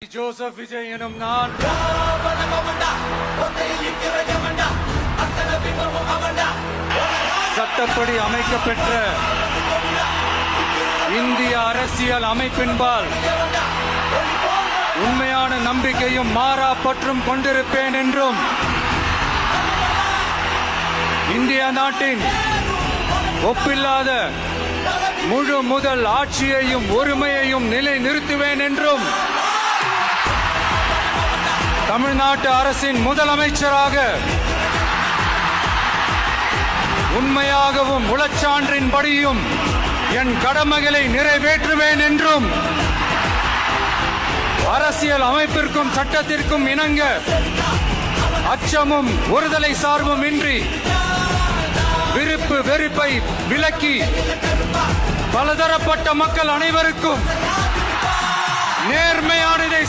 Joseph Vijay எனும் நான் சட்டப்படி அமைக்கப்பெற்ற இந்திய அரசியல் அமைப்பின்பால் உண்மையான நம்பிக்கையும் மாறா பற்றும் கொண்டிருப்பேன் என்றும் இந்திய நாட்டின் ஒப்பில்லாத முழு முதல் ஆட்சியையும் ஒருமையையும் நிலைநிறுத்துவேன் என்றும் தமிழ்நாட்டு அரசின் முதலமைச்சராக உண்மையாகவும் உளச்சான்றின்படியும் என் கடமைகளை நிறைவேற்றுவேன் என்றும் அரசியல் அமைப்பிற்கும் சட்டத்திற்கும் இணங்க அச்சமும் ஒருதலை சார்பும் இன்றி விருப்பு வெறுப்பை விலக்கி பலதரப்பட்ட மக்கள் அனைவருக்கும் நேர்மையானதை